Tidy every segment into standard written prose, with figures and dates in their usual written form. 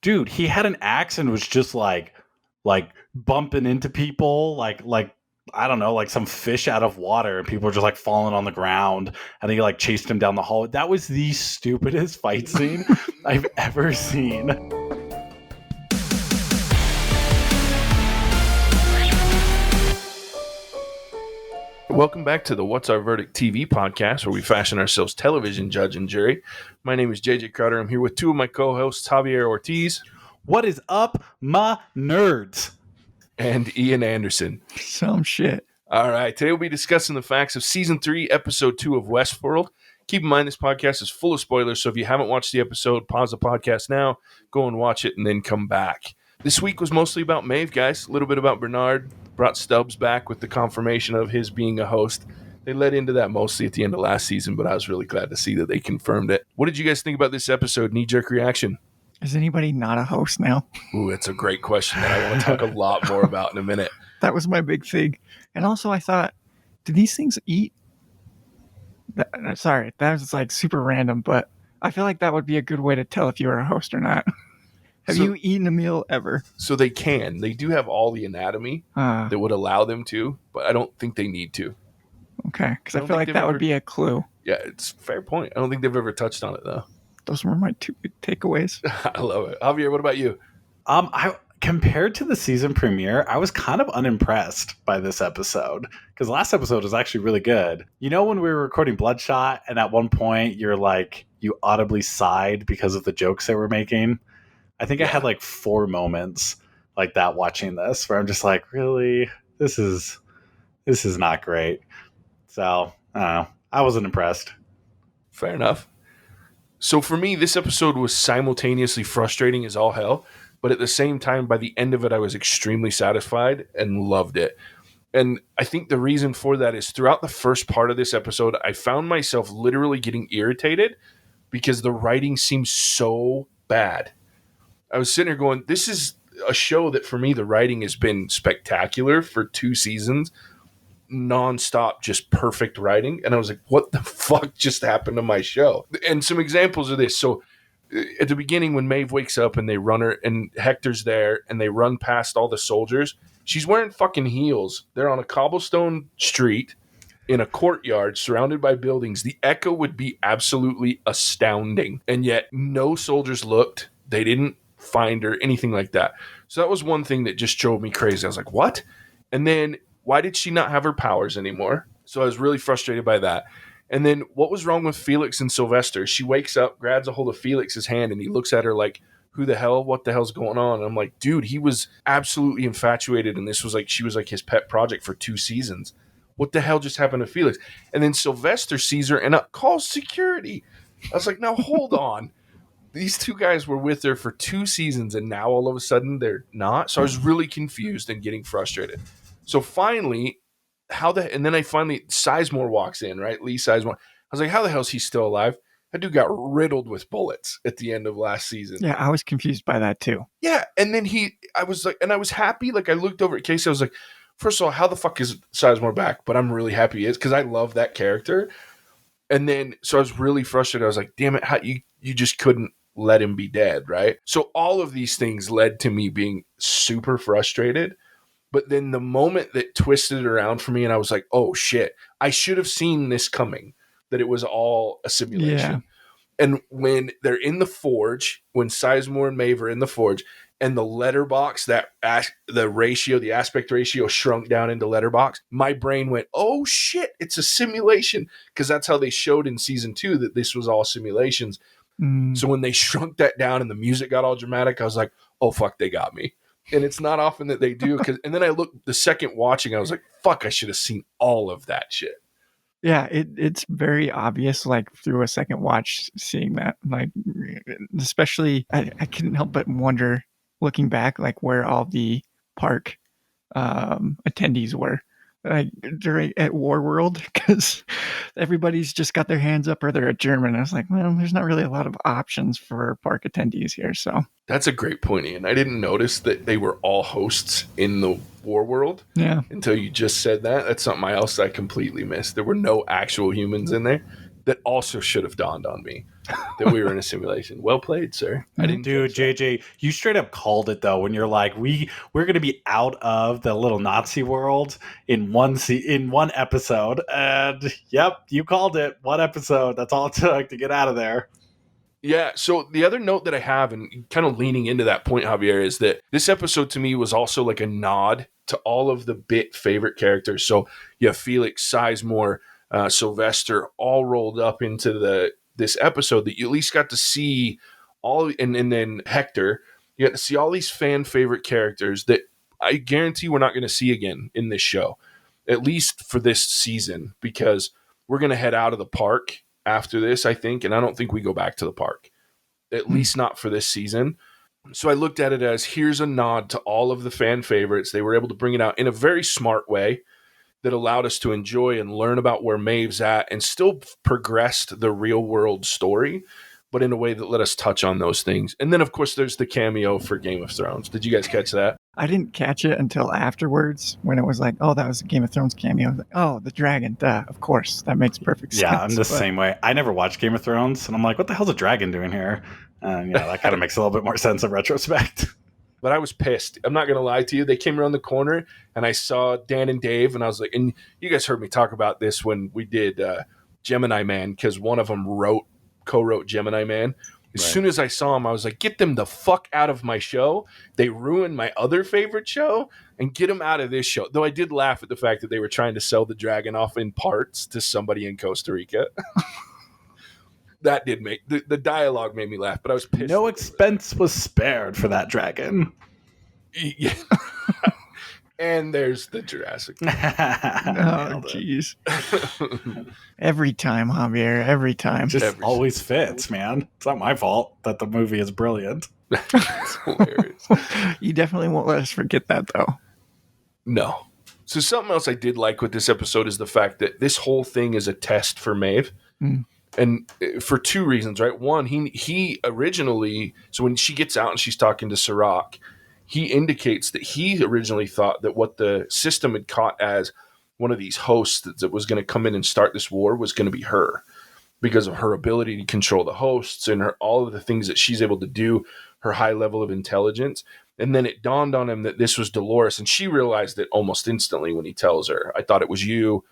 dude, he had an axe and was just like bumping into people, like I don't know, like some fish out of water, and people were just like falling on the ground, and he like chased him down the hall. That was the stupidest fight scene I've ever seen. Welcome back to the What's Our Verdict TV podcast, where we fashion ourselves television judge and jury. My name is JJ Crowder. I'm here with two of my co-hosts, Javier Ortiz. What is up, my nerds? And Ian Anderson. Some shit. All right, today we'll be discussing the facts of Season 3, Episode 2 of Westworld. Keep in mind this podcast is full of spoilers, so if you haven't watched the episode, pause the podcast now, go and watch it, and then come back. This week was mostly about Maeve, guys. A little bit about Bernard. Brought Stubbs back with the confirmation of his being a host. They led into that mostly at the end of last season, but I was really glad to see that they confirmed it. What did you guys think about this episode? Knee-jerk reaction? Is anybody not a host now? Ooh, that's a great question that I want to talk a lot more about in a minute. That was my big thing. And also I thought, do these things eat? Sorry, that was like super random, but I feel like that would be a good way to tell if you are a host or not. Have you eaten a meal ever? So they can. They do have all the anatomy that would allow them to, but I don't think they need to. Okay, because I feel like that would be a clue. Yeah, it's a fair point. I don't think they've ever touched on it, though. Those were my two big takeaways. I love it. Javier, what about you? Compared to the season premiere, I was kind of unimpressed by this episode because last episode was actually really good. You know, when we were recording Bloodshot and at one point you're like, you audibly sighed because of the jokes they were making? I think I had like 4 moments like that watching this where I'm just like, really? This is not great. So, I don't know. I wasn't impressed. Fair enough. So for me, this episode was simultaneously frustrating as all hell, but at the same time, by the end of it, I was extremely satisfied and loved it. And I think the reason for that is throughout the first part of this episode, I found myself literally getting irritated because the writing seems so bad. I was sitting here going, this is a show that for me, the writing has been spectacular for 2 seasons, nonstop, just perfect writing. And I was like, what the fuck just happened to my show? And some examples of this. So at the beginning, when Maeve wakes up and they run her and Hector's there and they run past all the soldiers, she's wearing fucking heels. They're on a cobblestone street in a courtyard surrounded by buildings. The echo would be absolutely astounding. And yet no soldiers looked. They didn't find her, anything like that. So that was one thing that just drove me crazy. I was like, what? And then why did she not have her powers anymore? So I was really frustrated by that. And then what was wrong with Felix and Sylvester? She wakes up, grabs a hold of Felix's hand, and he looks at her like, who the hell? What the hell's going on? And I'm like, dude, he was absolutely infatuated, and this was like, she was like his pet project for 2 seasons. What the hell just happened to Felix? And then Sylvester sees her and calls security. I was like, now hold on. These 2 guys were with her for 2 seasons, and now all of a sudden they're not. So I was really confused and getting frustrated. So finally, and then Sizemore walks in, right? Lee Sizemore. I was like, how the hell is he still alive? That dude got riddled with bullets at the end of last season. Yeah, I was confused by that too. Yeah, and then I was like, and I was happy. Like I looked over at Casey, I was like, first of all, how the fuck is Sizemore back? But I'm really happy he is because I love that character. And then, so I was really frustrated. I was like, damn it, how you just couldn't let him be dead, right? So all of these things led to me being super frustrated. But then the moment that twisted it around for me, and I was like, oh shit, I should have seen this coming, that it was all a simulation. Yeah. And when they're in the forge, when Sizemore and Maeve are in the forge, and the letterbox, the aspect ratio shrunk down into letterbox, my brain went, oh shit, it's a simulation. Because that's how they showed in season 2 that this was all simulations. So when they shrunk that down and the music got all dramatic, I was like, oh fuck, they got me. And it's not often that they do. And then I looked the second watching, I was like, fuck, I should have seen all of that shit. Yeah, it's very obvious, like through a second watch, seeing that, like, especially I couldn't help but wonder, looking back, like where all the park attendees were, like at Warworld, because everybody's just got their hands up or they're a German. I was like, well, there's not really a lot of options for park attendees here. So that's a great point, Ian. I didn't notice that they were all hosts in the Warworld until you just said that. That's something else I completely missed. There were no actual humans in there. that also should have dawned on me that we were in a simulation. Well played, sir. I didn't Dude, catch that. JJ, you straight up called it though when you're like, we're gonna be out of the little Nazi world in one episode, and yep, you called it. One episode. That's all it took to get out of there. Yeah, so the other note that I have, and kind of leaning into that point, Javier, is that this episode to me was also like a nod to all of the bit favorite characters. So you have Felix, Sizemore, Sylvester, all rolled up into this episode that you at least got to see all, and then Hector, you got to see all these fan favorite characters that I guarantee we're not going to see again in this show, at least for this season, because we're going to head out of the park after this, I think, and I don't think we go back to the park, at least not for this season. So I looked at it as, here's a nod to all of the fan favorites. They were able to bring it out in a very smart way that allowed us to enjoy and learn about where Maeve's at and still progressed the real world story, but in a way that let us touch on those things. And then, of course, there's the cameo for Game of Thrones. Did you guys catch that? I didn't catch it until afterwards when it was like, oh, that was a Game of Thrones cameo. I was like, oh, the dragon, duh, of course. That makes perfect sense. Yeah, I'm the same way. I never watched Game of Thrones, and I'm like, what the hell's a dragon doing here? That kind of makes a little bit more sense in retrospect. But I was pissed. I'm not going to lie to you. They came around the corner, and I saw Dan and Dave, and I was like, and you guys heard me talk about this when we did Gemini Man, because one of them co-wrote Gemini Man. As soon as I saw him, I was like, get them the fuck out of my show. They ruined my other favorite show, and get them out of this show. Though I did laugh at the fact that they were trying to sell the dragon off in parts to somebody in Costa Rica. That did make the dialogue made me laugh, but I was pissed. No expense was spared for that dragon. Yeah. And there's the Jurassic. Oh, jeez. Every time, Javier, every time. Just always fits, man. It's not my fault that the movie is brilliant. It's hilarious. You definitely won't let us forget that, though. No. So something else I did like with this episode is the fact that this whole thing is a test for Maeve. And for two reasons, right? One, he originally, so when she gets out and she's talking to Sirach, he indicates that he originally thought that what the system had caught as one of these hosts that was going to come in and start this war was going to be her, because of her ability to control the hosts and all of the things that she's able to do, her high level of intelligence. And then it dawned on him that this was Dolores, and she realized it almost instantly when he tells her, I thought it was you.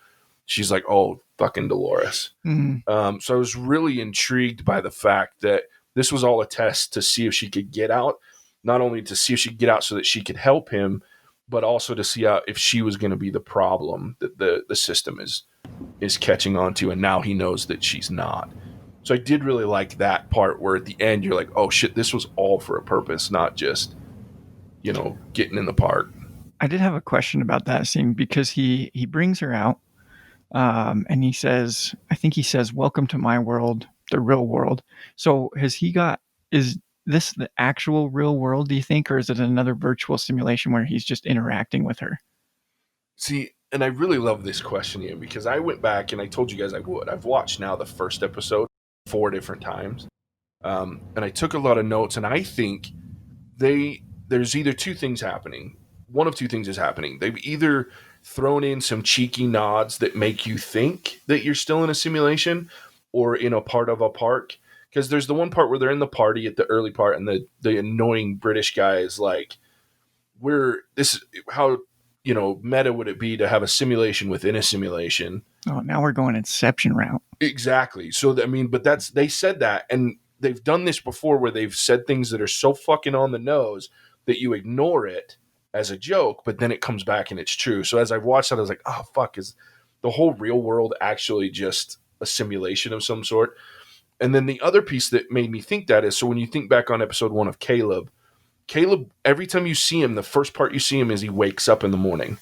She's like, oh, fucking Dolores. So I was really intrigued by the fact that this was all a test to see if she could get out, not only to see if she could get out so that she could help him, but also to see out if she was going to be the problem that the system is catching on to. And now he knows that she's not. So I did really like that part where at the end you're like, oh shit, this was all for a purpose, not just, getting in the park. I did have a question about that scene because he brings her out. And he says, welcome to my world, the real world. So is this the actual real world, do you think, or is it another virtual simulation where he's just interacting with her? See, and I really love this question, Ian, because I went back and I told you guys I would. I've watched now the first episode 4 different times. And I took a lot of notes, and I think there's either two things happening. One of two things is happening. They've either thrown in some cheeky nods that make you think that you're still in a simulation or in a part of a park. Because there's the one part where they're in the party at the early part, and the annoying British guy is like, how meta would it be to have a simulation within a simulation? Oh, now we're going Inception route. Exactly. So, but they said that, and they've done this before where they've said things that are so fucking on the nose that you ignore it as a joke, but then it comes back and it's true. So as I watched that, I was like, oh, fuck, is the whole real world actually just a simulation of some sort? And then the other piece that made me think that is, so when you think back on episode 1 of Caleb, every time you see him, the first part you see him is he wakes up in the morning.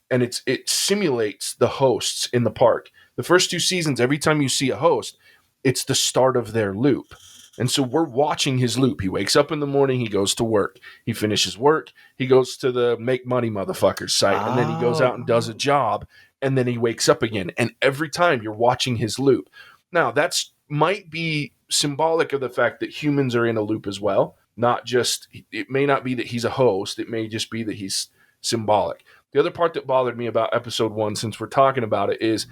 And it simulates the hosts in the park. The first 2 seasons, every time you see a host, it's the start of their loop. And so we're watching his loop. He wakes up in the morning, he goes to work. He finishes work, he goes to the make money motherfuckers site, and then he goes out and does a job, and then he wakes up again. And every time you're watching his loop. Now, that's might be symbolic of the fact that humans are in a loop as well. It may not be that he's a host, it may just be that he's symbolic. The other part that bothered me about episode 1, since we're talking about it, is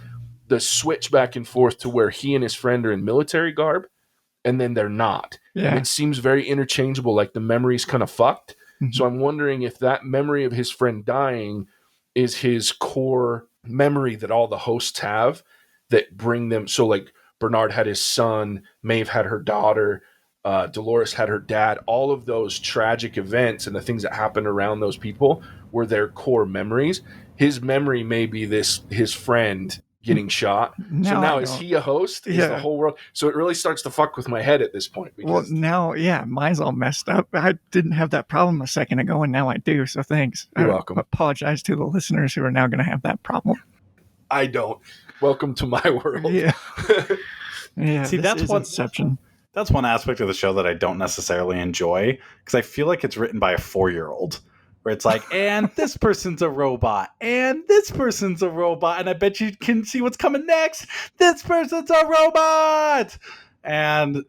the switch back and forth to where he and his friend are in military garb, and then they're not. Yeah. And it seems very interchangeable, like the memory's kind of fucked. Mm-hmm. So I'm wondering if that memory of his friend dying is his core memory that all the hosts have that bring them. So like Bernard had his son, Maeve had her daughter, Dolores had her dad. All of those tragic events and the things that happened around those people were their core memories. His memory may be his friend getting shot. So now is he a host? Is the whole world? So it really starts to fuck with my head at this point. Well, now, mine's all messed up. I didn't have that problem a second ago, and now I do. So thanks. You're welcome. I apologize to the listeners who are now going to have that problem. I don't. Welcome to my world. Yeah. See, that's one Inception. That's one aspect of the show that I don't necessarily enjoy, because I feel like it's written by a 4-year-old. Where it's like, and this person's a robot, and this person's a robot, and I bet you can see what's coming next. This person's a robot! And,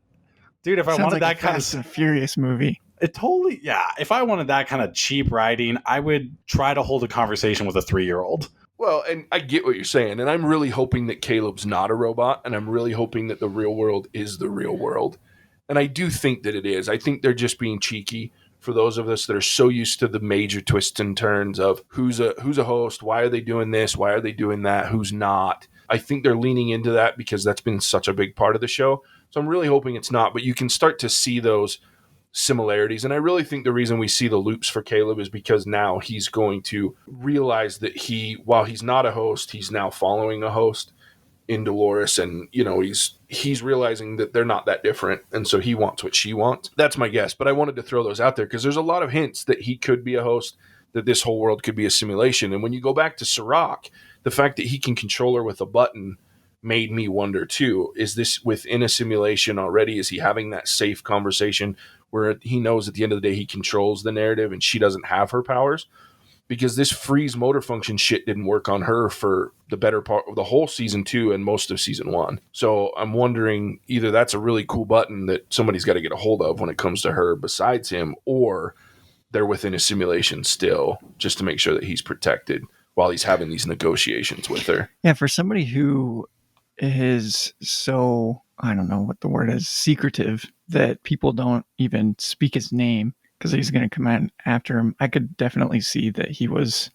dude, if I wanted that kind of... Fast and Furious movie. It totally... Yeah, if I wanted that kind of cheap writing, I would try to hold a conversation with a 3-year-old. Well, and I get what you're saying, and I'm really hoping that Caleb's not a robot, and I'm really hoping that the real world is the real world. And I do think that it is. I think they're just being cheeky. For those of us that are so used to the major twists and turns of who's a host, why are they doing this, why are they doing that, who's not. I think they're leaning into that because that's been such a big part of the show. So I'm really hoping it's not, but you can start to see those similarities. And I really think the reason we see the loops for Caleb is because now he's going to realize that while he's not a host, he's now following a host in Dolores, and he's realizing that they're not that different, and so he wants what she wants. That's my guess, but I wanted to throw those out there because there's a lot of hints that he could be a host, that this whole world could be a simulation. And when you go back to Sirach, the fact that he can control her with a button made me wonder too, is this within a simulation already? Is he having that safe conversation where he knows at the end of the day he controls the narrative and she doesn't have her powers? Because this freeze motor function shit didn't work on her for the better part of the whole season 2 and most of season 1. So I'm wondering, either that's a really cool button that somebody's got to get a hold of when it comes to her besides him, or they're within a simulation still just to make sure that he's protected while he's having these negotiations with her. Yeah, for somebody who is so, I don't know what the word is, secretive, that people don't even speak his name because he's going to come in after him, I could definitely see that he was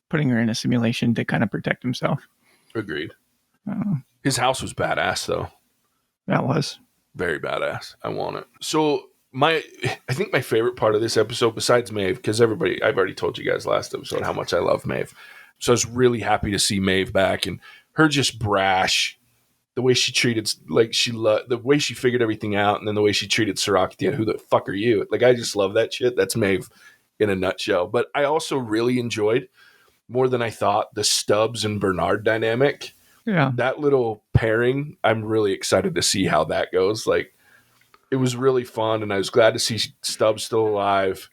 putting her in a simulation to kind of protect himself. Agreed. His house was badass, though. That was. Very badass. I want it. So I think my favorite part of this episode, besides Maeve, because I've already told you guys last episode how much I love Maeve. So I was really happy to see Maeve back, and her just brash, the way she treated, the way she figured everything out, and then the way she treated Sirach at the end. Who the fuck are you? Like, I just love that shit. That's Maeve in a nutshell. But I also really enjoyed, more than I thought, the Stubbs and Bernard dynamic. Yeah. That little pairing, I'm really excited to see how that goes. Like, it was really fun, and I was glad to see Stubbs still alive,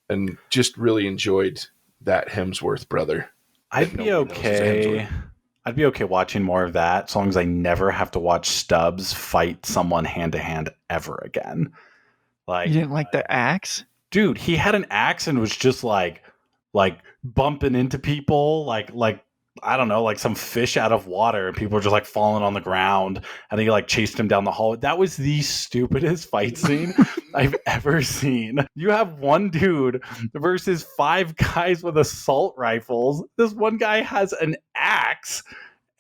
and just really enjoyed that Hemsworth brother. I'd be okay watching more of that, as long as I never have to watch Stubbs fight someone hand to hand ever again. Like, you didn't like the axe? Dude, he had an axe and was just like bumping into people, like I don't know, like some fish out of water, and people were just like falling on the ground, and he like chased him down the hall. That was the stupidest fight scene I've ever seen. You have one dude versus 5 guys with assault rifles. This one guy has an axe,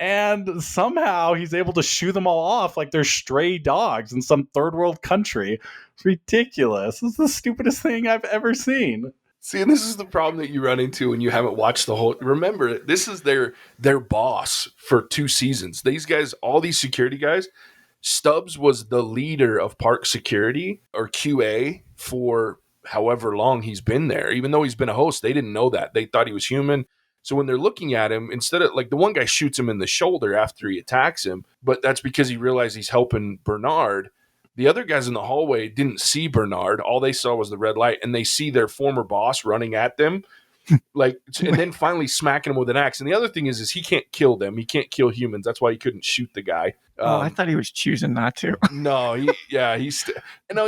and somehow he's able to shoo them all off like they're stray dogs in some third world country. It's ridiculous. This is the stupidest thing I've ever seen. See, and this is the problem that you run into when you haven't watched the whole... Remember, this is their boss for 2 seasons. These guys, all these security guys, Stubbs was the leader of park security, or QA, for however long he's been there. Even though he's been a host, they didn't know that. They thought he was human. So when they're looking at him, instead of... Like, the one guy shoots him in the shoulder after he attacks him, but that's because he realized he's helping Bernard. The other guys in the hallway didn't see Bernard. All they saw was the red light, and they see their former boss running at them, and then finally smacking him with an axe. And the other thing is he can't kill them. He can't kill humans. That's why he couldn't shoot the guy. I thought he was choosing not to. No, he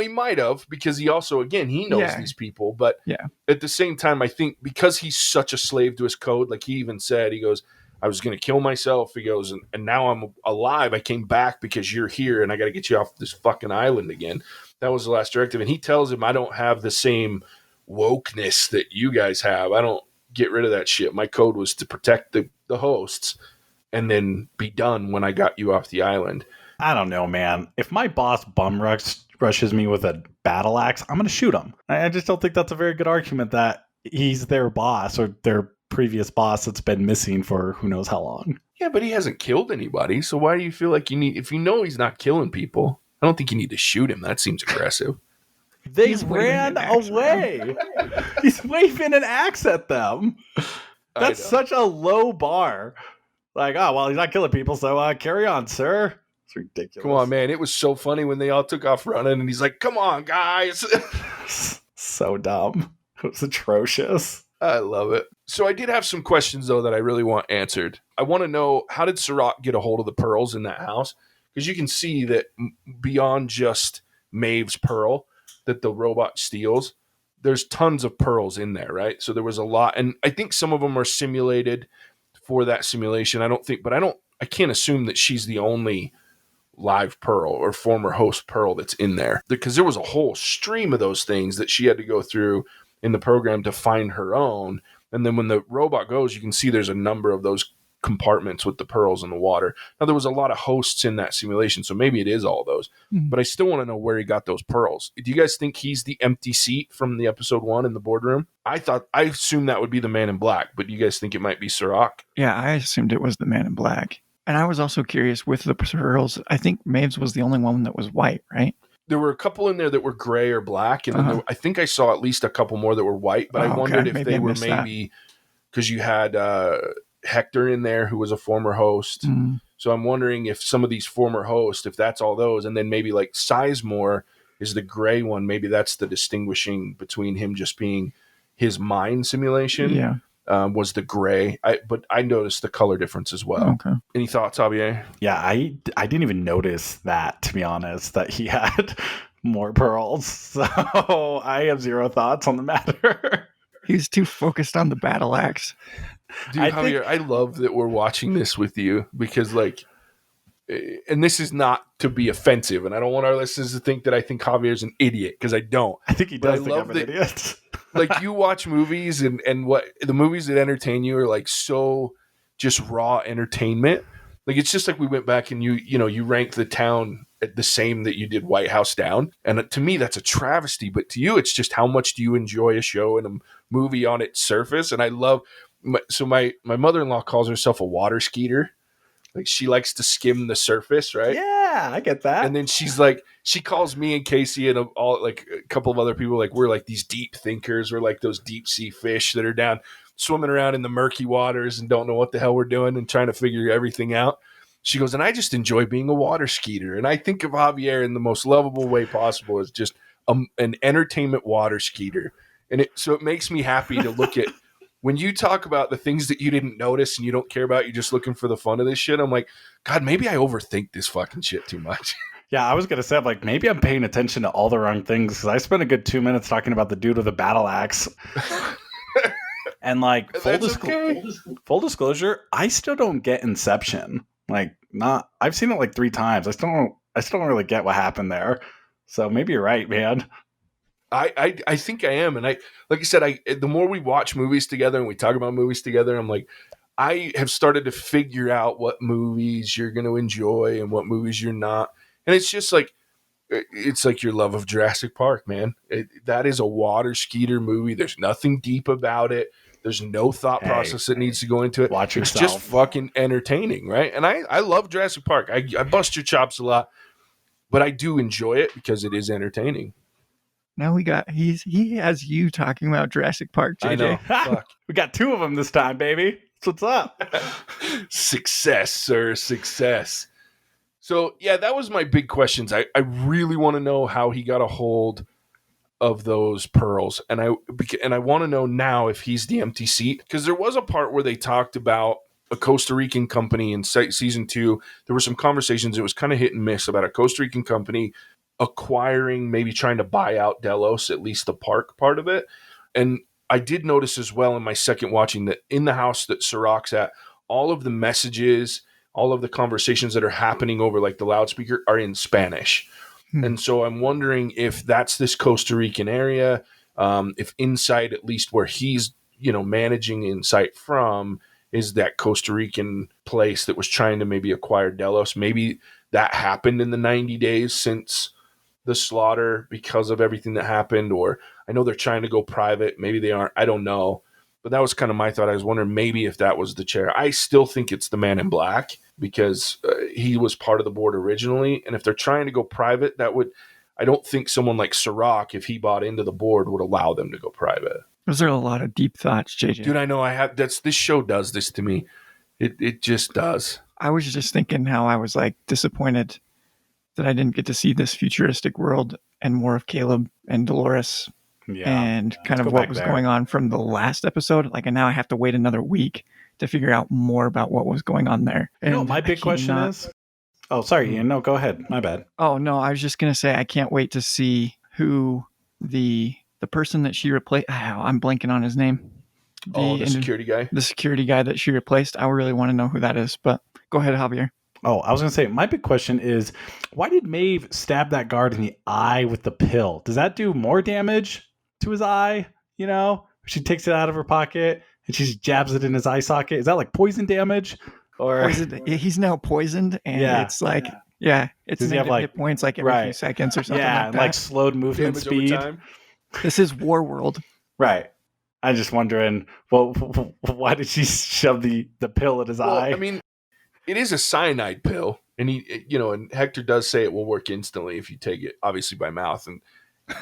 might have, because he also, again, he knows these people. But at the same time, I think because he's such a slave to his code, like he even said, he goes, I was going to kill myself. He goes, and now I'm alive. I came back because you're here, and I got to get you off this fucking island again. That was the last directive. And he tells him, I don't have the same wokeness that you guys have. I don't get rid of that shit. My code was to protect the hosts and then be done when I got you off the island. I don't know, man. If my boss rushes me with a battle axe, I'm going to shoot him. I just don't think that's a very good argument that he's their boss or their previous boss that's been missing for who knows how long. Yeah, but he hasn't killed anybody. So why do you feel like you need, if you know he's not killing people, I don't think you need to shoot him. That seems aggressive. They ran away. He's waving an axe at them. That's such a low bar. Like, oh, well, he's not killing people, so carry on, sir. It's ridiculous. Come on, man. It was so funny when they all took off running, and he's like, come on, guys. So dumb. It was atrocious. I love it. So I did have some questions, though, that I really want answered. I want to know, how did Sirach get a hold of the pearls in that house? Because you can see that beyond just Maeve's pearl that the robot steals, there's tons of pearls in there, right? So there was a lot. And I think some of them are simulated for that simulation. I can't assume that she's the only live pearl or former host pearl that's in there, because there was a whole stream of those things that she had to go through in the program to find her own. And then when the robot goes, you can see there's a number of those compartments with the pearls in the water. Now, there was a lot of hosts in that simulation, so maybe it is all those. But I still want to know where he got those pearls. Do you guys think he's the empty seat from the episode 1 in the boardroom? I assumed that would be the Man in Black, but do you guys think it might be Sirach? Yeah, I assumed it was the Man in Black. And I was also curious with the pearls. I think Maeve's was the only one that was white, right? There were a couple in there that were gray or black, and then I think I saw at least a couple more that were white, but I wondered if they were maybe because you had Hector in there, who was a former host. So I'm wondering if some of these former hosts, if that's all those, and then maybe like Sizemore is the gray one. Maybe that's the distinguishing between him just being his mind simulation. Yeah. Was the gray. But I noticed the color difference as well. Okay. Any thoughts, Javier? Yeah, I didn't even notice that, to be honest, that he had more pearls. So I have zero thoughts on the matter. He was too focused on the battle axe. Dude, Javier, I love that we're watching this with you because, like, and this is not to be offensive, and I don't want our listeners to think that I think Javier's an idiot, because I don't. I think he does think I'm an idiot. Like, you watch movies, and what the movies that entertain you are like so just raw entertainment. Like, it's just like we went back and you rank the town at the same that you did White House Down, and to me that's a travesty. But to you, it's just how much do you enjoy a show and a movie on its surface. And I love. So my mother-in-law calls herself a water skeeter. Like, she likes to skim the surface, right? Yeah, I get that. And then she's like, she calls me and Casey and all, like, a couple of other people, like, we're like these deep thinkers. We're like those deep sea fish that are down swimming around in the murky waters and don't know what the hell we're doing and trying to figure everything out. She goes, and I just enjoy being a water skeeter. And I think of Javier in the most lovable way possible as just an entertainment water skeeter. And so it makes me happy to look at when you talk about the things that you didn't notice and you don't care about, you're just looking for the fun of this shit. I'm like, God, maybe I overthink this fucking shit too much. Yeah, I was going to say, like, maybe I'm paying attention to all the wrong things, because I spent a good 2 minutes talking about the dude with a battle axe. And, like, full disclosure, I still don't get Inception. Like, I've seen it like 3 times. I still don't really get what happened there. So maybe you're right, man. I think I am. And like I said, the more we watch movies together and we talk about movies together, I'm like, I have started to figure out what movies you're going to enjoy and what movies you're not. And it's just like, it's like your love of Jurassic Park, man. That is a water skeeter movie. There's nothing deep about it. There's no thought process that needs to go into it. Watch yourself. It's just fucking entertaining, right? And I love Jurassic Park. I bust your chops a lot, but I do enjoy it because it is entertaining. Now he has you talking about Jurassic Park, JJ. I know. Fuck. We got 2 of them this time, baby. That's what's up. Success, sir. Success. So, yeah, that was my big questions. I really want to know how he got a hold of those pearls. And I want to know now if he's the empty seat. Because there was a part where they talked about a Costa Rican company in season 2. There were some conversations. It was kind of hit and miss about a Costa Rican company acquiring, maybe trying to buy out Delos, at least the park part of it. And I did notice as well in my second watching that in the house that Sirach's at, all of the messages, all of the conversations that are happening over like the loudspeaker are in Spanish. And so I'm wondering if that's this Costa Rican area, if inside, at least where he's, managing Insight from, is that Costa Rican place that was trying to maybe acquire Delos. Maybe that happened in the 90 days since the slaughter because of everything that happened. Or I know they're trying to go private. Maybe they aren't. I don't know. But that was kind of my thought. I was wondering maybe if that was the chair. I still think it's the Man in Black because he was part of the board originally. And if they're trying to go private, I don't think someone like Sirach, if he bought into the board, would allow them to go private. Those are a lot of deep thoughts, JJ. Dude, I know this show does this to me. It just does. I was just thinking how I was like disappointed that I didn't get to see this futuristic world and more of Caleb and Dolores and kind of what was going on from the last episode. Like, and now I have to wait another week to figure out more about what was going on there. And my big question is... Oh, sorry, Ian. No, go ahead. My bad. Oh, no, I was just going to say I can't wait to see who the person that she replaced... I'm blanking on his name. The security guy? The security guy that she replaced. I really want to know who that is, but go ahead, Javier. Oh, I was going to say, my big question is, why did Maeve stab that guard in the eye with the pill? Does that do more damage to his eye? She takes it out of her pocket and she jabs it in his eye socket. Is that like poison damage? Or he's now poisoned, and it's like, it's negative hit points like every few seconds or something like that. Like slowed movement damage speed. This is War World. Right. I'm just wondering, well, why did she shove the pill in his eye? I mean, it is a cyanide pill, and and Hector does say it will work instantly if you take it, obviously by mouth, and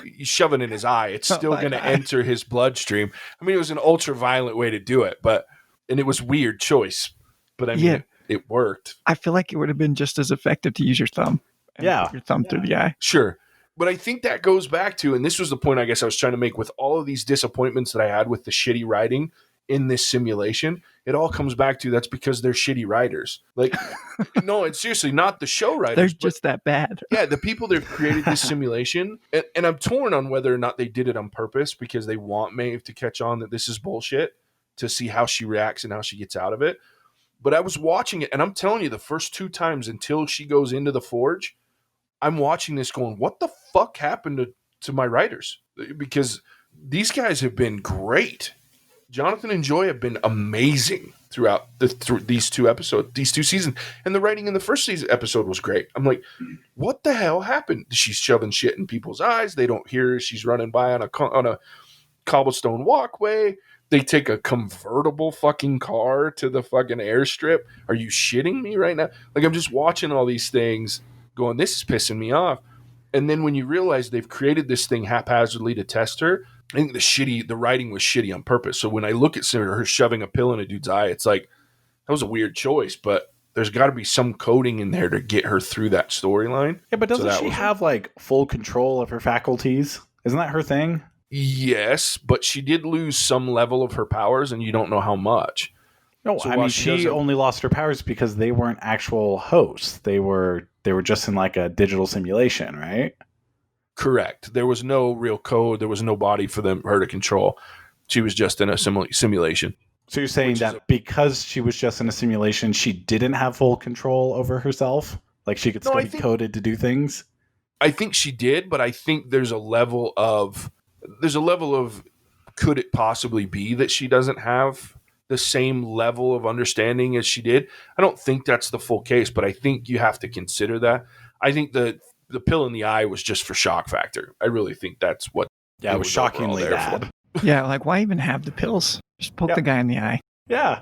you shove it in his eye. It's still going to enter his bloodstream. I mean, it was an ultra violent way to do it, and it was a weird choice, but I mean, it worked. I feel like it would have been just as effective to use your thumb. Put your thumb through the eye. Sure. But I think that goes back to, and this was the point I guess I was trying to make with all of these disappointments that I had with the shitty writing in this simulation. It all comes back to that's because they're shitty writers. Like, no, it's seriously not the show writers. They're just that bad. Yeah, the people that created this simulation, and I'm torn on whether or not they did it on purpose because they want Maeve to catch on that this is bullshit, to see how she reacts and how she gets out of it. But I was watching it, and I'm telling you, the first 2 times until she goes into the forge, I'm watching this going, what the fuck happened to my writers? Because these guys have been great. Jonathan and Joy have been amazing throughout these 2 episodes, these 2 seasons. And the writing in the first season episode was great. I'm like, what the hell happened? She's shoving shit in people's eyes. They don't hear her. She's running by on a cobblestone walkway. They take a convertible fucking car to the fucking airstrip. Are you shitting me right now? Like, I'm just watching all these things going, this is pissing me off. And then when you realize they've created this thing haphazardly to test her, I think the writing was shitty on purpose. So when I look at her shoving a pill in a dude's eye, it's like, that was a weird choice, but there's got to be some coding in there to get her through that storyline. Yeah, but doesn't she have like full control of her faculties? Isn't that her thing? Yes, but she did lose some level of her powers, and you don't know how much. No, so I mean, she only lost her powers because they weren't actual hosts. They were just in like a digital simulation, right? Correct. There was no real code. There was no body for her to control. She was just in a simulation. So you're saying that because she was just in a simulation, she didn't have full control over herself? Like she could still be coded to do things? I think she did, but I think there's a level of could it possibly be that she doesn't have the same level of understanding as she did? I don't think that's the full case, but I think you have to consider that. I think the pill in the eye was just for shock factor. I really think that's what. Yeah, it was shockingly bad. Yeah, like why even have the pills? Just poke the guy in the eye. Yeah,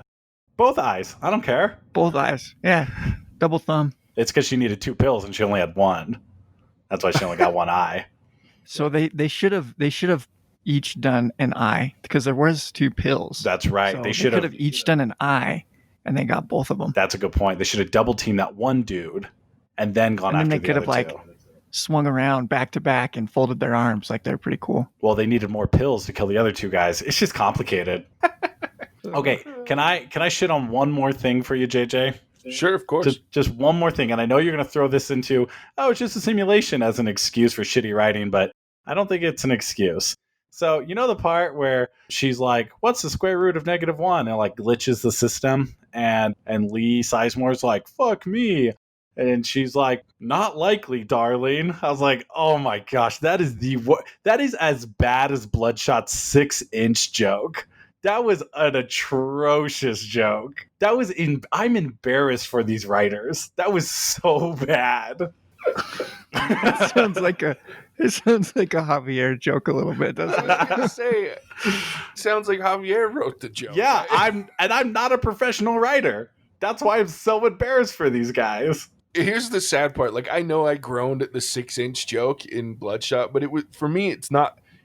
both eyes. I don't care. Both eyes. Yeah, double thumb. It's because she needed 2 pills and she only had 1. That's why she only got 1 eye. So they should have each done an eye because there was 2 pills. That's right. So they should have each done an eye, and they got both of them. That's a good point. They should have double teamed that one dude, and then gone after the other 2. And then they could have swung around back to back and folded their arms. Like they're pretty cool. Well, they needed more pills to kill the other 2 guys. It's just complicated. Okay, can I shit on one more thing for you, JJ? Sure, of course. Just one more thing, and I know you're going to throw this into, it's just a simulation as an excuse for shitty writing, but I don't think it's an excuse. So, you know the part where she's like, what's the square root of -1? And like glitches the system. And Lee Sizemore's like, fuck me. And she's like, not likely, darling. I was like, oh my gosh, that is as bad as Bloodshot's 6-inch joke. That was an atrocious joke. I'm embarrassed for these writers. That was so bad. It sounds like a Javier joke a little bit, doesn't I was it? gonna say, sounds like Javier wrote the joke. Yeah, I'm not a professional writer. That's why I'm so embarrassed for these guys. Here's the sad part. Like, I know I groaned at the 6-inch joke in Bloodshot, but it was, for me, it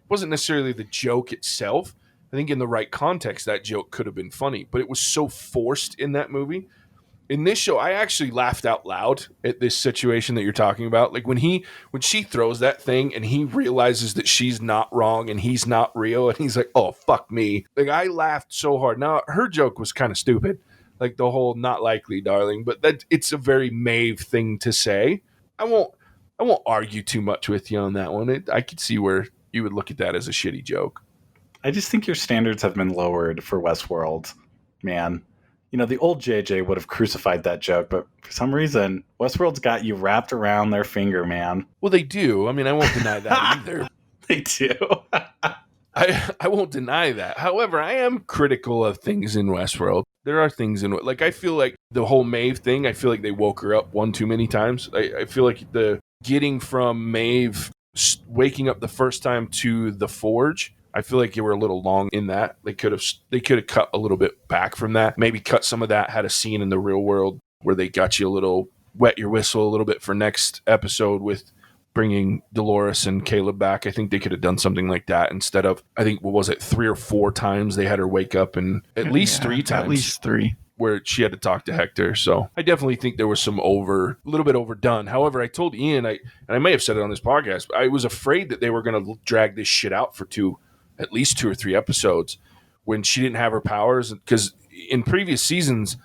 wasn't necessarily the joke itself. I think in the right context, that joke could have been funny, but it was so forced in that movie. In this show, I actually laughed out loud at this situation that you're talking about. Like when she throws that thing and he realizes that she's not wrong and he's not real, and he's like, "Oh, fuck me." Like, I laughed so hard. Now, her joke was kind of stupid. Like the whole "not likely, darling," but that it's a very Maeve thing to say. I won't argue too much with you on that one. I could see where you would look at that as a shitty joke. I just think your standards have been lowered for Westworld, man. You know, the old JJ would have crucified that joke, but for some reason, Westworld's got you wrapped around their finger, man. Well, they do. I mean, I won't deny that either. They do. I won't deny that. However, I am critical of things in Westworld. There are things in, like, I feel like the whole Maeve thing, I feel like they woke her up one too many times. I feel like the getting from Maeve waking up the first time to the Forge, I feel like you were a little long in that. They could have cut a little bit back from that. Maybe cut some of that, had a scene in the real world where they got you a little, wet your whistle a little bit for next episode with bringing Dolores and Caleb back. I think they could have done something like that instead of, I think, what was it, 3 or 4 times they had her wake up, and at least 3 times. At least 3. Where she had to talk to Hector. So I definitely think there was some a little bit overdone. However, I told Ian, and I may have said it on this podcast, but I was afraid that they were going to drag this shit out for at least 2 or 3 episodes when she didn't have her powers. Because in previous seasons,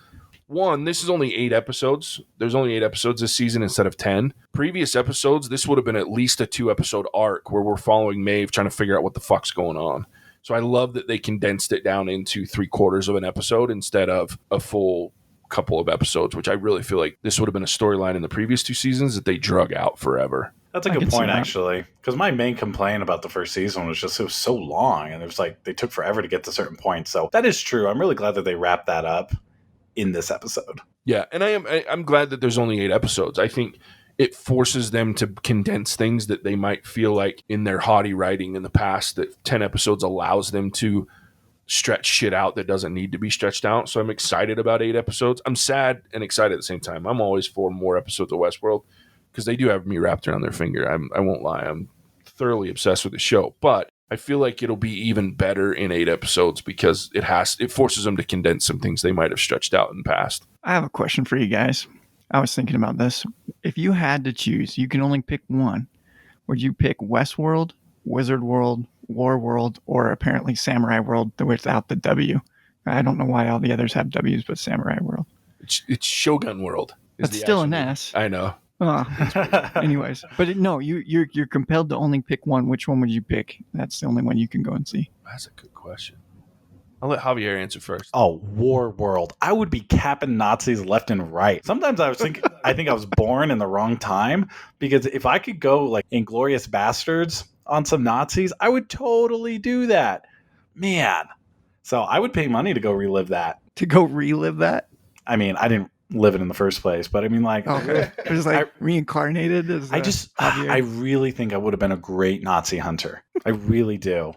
this is only 8 episodes. There's only 8 episodes this season instead of 10. Previous episodes, this would have been at least a 2-episode arc where we're following Maeve trying to figure out what the fuck's going on. So I love that they condensed it down into 3/4 of an episode instead of a full couple of episodes, which I really feel like this would have been a storyline in the previous 2 seasons that they drug out forever. That's a good point, actually. Because my main complaint about the first season was just it was so long, and it was like they took forever to get to certain points. So that is true. I'm really glad that they wrapped that up in this episode. Yeah, and I'm glad that there's only 8 episodes. I think it forces them to condense things that they might feel like in their haughty writing in the past, that 10 episodes allows them to stretch shit out that doesn't need to be stretched out. So I'm excited about 8 episodes. I'm sad and excited at the same time. I'm always for more episodes of Westworld because they do have me wrapped around their finger. I won't lie. I'm thoroughly obsessed with the show, but I feel like it'll be even better in 8 episodes because it forces them to condense some things they might have stretched out in the past. I have a question for you guys. I was thinking about this. If you had to choose, you can only pick one. Would you pick Westworld, Wizard World, War World, or apparently Samurai World without the W? I don't know why all the others have W's, but Samurai World. It's Shogun World. That's still an S. I know. Oh, anyways, but you're compelled to only pick one. Which one would you pick? That's the only one you can go and see. That's a good question. I'll let Javier answer first. Oh, War World. I would be capping Nazis left and right. Sometimes I think I was born in the wrong time, because if I could go like Inglourious Bastards on some Nazis, I would totally do that. Man. So I would pay money to go relive that. To go relive that? I mean, I didn't live it in the first place, but I mean, like, it was like reincarnated as I really think I would have been a great Nazi hunter. I really do.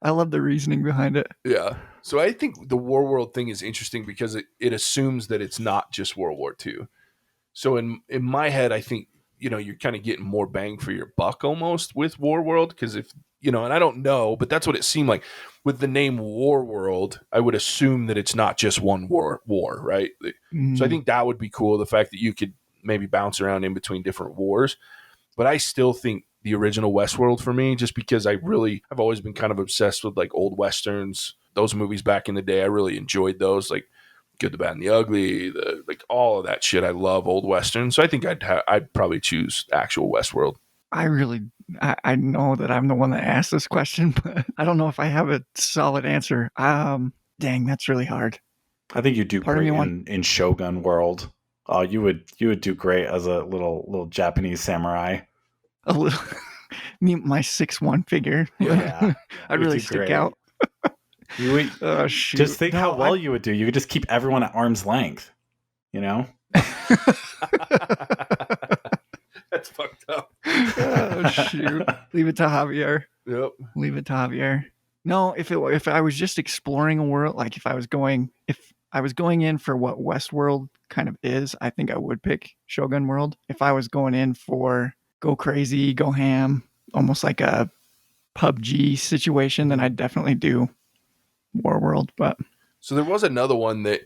I love the reasoning behind it. Yeah. So I think the War World thing is interesting because it assumes that it's not just World War II. So in my head, I think, you're kind of getting more bang for your buck almost with War World, because if, and I don't know, but that's what it seemed like. With the name War World, I would assume that it's not just one war, right? Mm. So I think that would be cool, the fact that you could maybe bounce around in between different wars. But I still think the original Westworld for me, just because I've always been kind of obsessed with like old Westerns, those movies back in the day. I really enjoyed those, like Good, the Bad, and the Ugly, like all of that shit. I love old Westerns. So I think I'd probably choose actual Westworld. I really I know that I'm the one that asked this question, but I don't know if I have a solid answer. Dang, that's really hard. I think you do Part of great me in Shogun World. Oh, you would do great as a little Japanese samurai. A little, my 6'1" figure. Yeah, I'd you'd really do stick great. out. You would Oh shoot! just think how No, well you would do. You could just keep everyone at arm's length. You know. That's fucked up. Oh shoot! Leave it to Javier. Yep. Leave it to Javier. No, if I was just exploring a world, like if I was going in for what Westworld kind of is, I think I would pick Shogun World. If I was going in for go crazy, go ham, almost like a PUBG situation, then I'd definitely do War World. But So there was another one that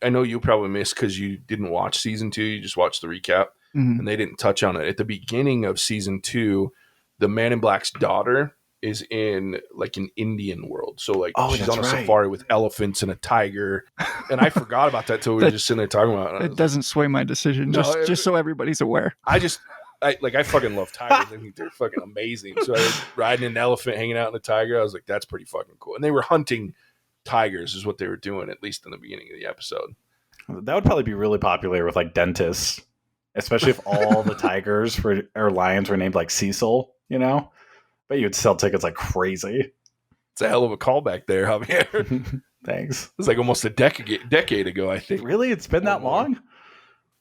I know you probably missed because you didn't watch season 2. You just watched the recap, and they didn't touch on it. At the beginning of season 2, the Man in Black's daughter is in like an Indian world. So like she's on a safari with elephants and a tiger. And I forgot about that till we were just sitting there talking about it. It doesn't sway my decision, just so everybody's aware. I fucking love tigers. I think they're fucking amazing. So I was riding an elephant, hanging out in a tiger. I was like, that's pretty fucking cool. And they were hunting tigers is what they were doing, at least in the beginning of the episode. That would probably be really popular with like dentists, especially if all the tigers or lions were named like Cecil, you know? But you'd sell tickets like crazy. It's a hell of a callback there, Javier. Thanks. It's like almost a decade ago, I think. Really? It's been that long?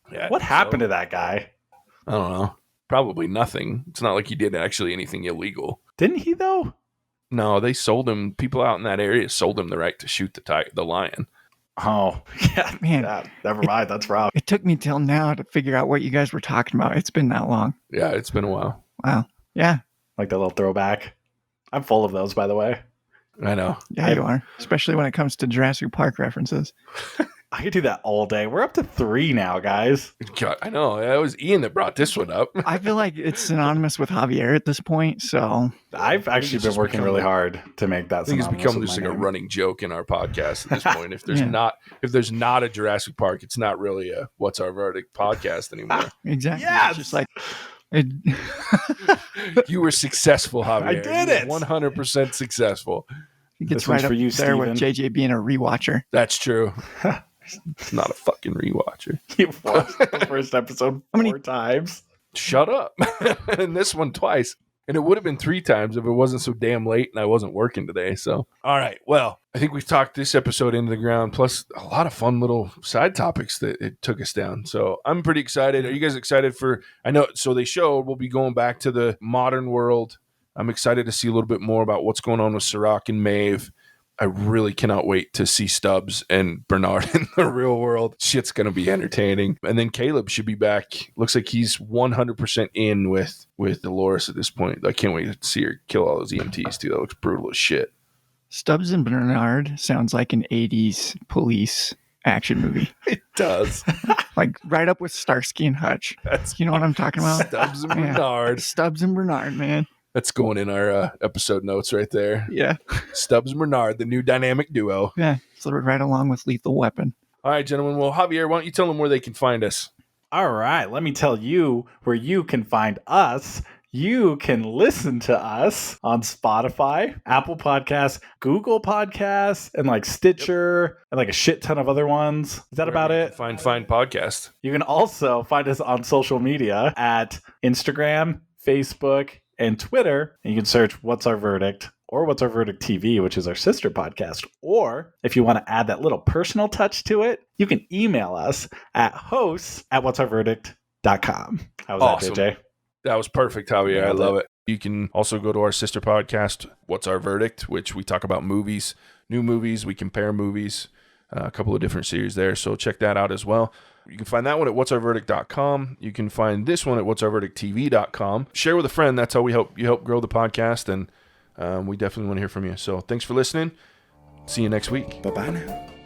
Yeah. What happened to that guy? I don't know. Probably nothing. It's not like he did actually anything illegal. Didn't he though? No, they sold him. People out in that area sold him the right to shoot the lion. Oh, yeah. Man. Yeah, never mind. That's rough. It took me till now to figure out what you guys were talking about. It's been that long. Yeah, it's been a while. Wow. Yeah. Like that little throwback. I'm full of those, by the way. I know. Yeah, you are. Especially when it comes to Jurassic Park references. I could do that all day. We're up to 3 now, guys. God, I know. It was Ian that brought this one up. I feel like it's synonymous with Javier at this point. So I've actually been working really hard to make that. I think it's become just like a running joke in our podcast at this point. If there's not a Jurassic Park, it's not really a What's Our Verdict podcast anymore. Exactly. Yes! It's just like You were successful, Javier. I did it. 100% successful. He gets This right one's up for you, there with Steven. JJ being a rewatcher. That's true. Not a fucking rewatcher. You've watched the first episode 4 times. Shut up. And this one twice. And it would have been 3 times if it wasn't so damn late and I wasn't working today. So, all right. Well, I think we've talked this episode into the ground, plus a lot of fun little side topics that it took us down. So I'm pretty excited. Are you guys excited for, I know, so they showed we'll be going back to the modern world. I'm excited to see a little bit more about what's going on with Sirach and Maeve. I really cannot wait to see Stubbs and Bernard in the real world. Shit's going to be entertaining. And then Caleb should be back. Looks like he's 100% in with Dolores at this point. I can't wait to see her kill all those EMTs, too. That looks brutal as shit. Stubbs and Bernard sounds like an 80s police action movie. It does. Like right up with Starsky and Hutch. You know what I'm talking about? Stubbs and Bernard. Stubbs and Bernard, man. That's going in our episode notes right there. Yeah. Stubbs and Bernard, the new dynamic duo. Yeah. So right along with Lethal Weapon. All right, gentlemen. Well, Javier, why don't you tell them where they can find us? All right. Let me tell you where you can find us. You can listen to us on Spotify, Apple Podcasts, Google Podcasts, and like Stitcher, and like a shit ton of other ones. Is that about it? Fine podcast. You can also find us on social media at Instagram, Facebook, and Twitter. And you can search What's Our Verdict or What's Our Verdict TV, which is our sister podcast. Or if you want to add that little personal touch to it, you can email us at hosts@whatsourverdict.com. How was Awesome. that, JJ? That was perfect, Javier. I Nailed love it. You can also go to our sister podcast, What's Our Verdict, which we talk about movies, new movies. We compare movies, a couple of different series there. So check that out as well. You can find that one at whatsourverdict.com. You can find this one at whatsourverdicttv.com. Share with a friend. That's how we help grow the podcast. And we definitely want to hear from you. So thanks for listening. See you next week. Bye-bye now.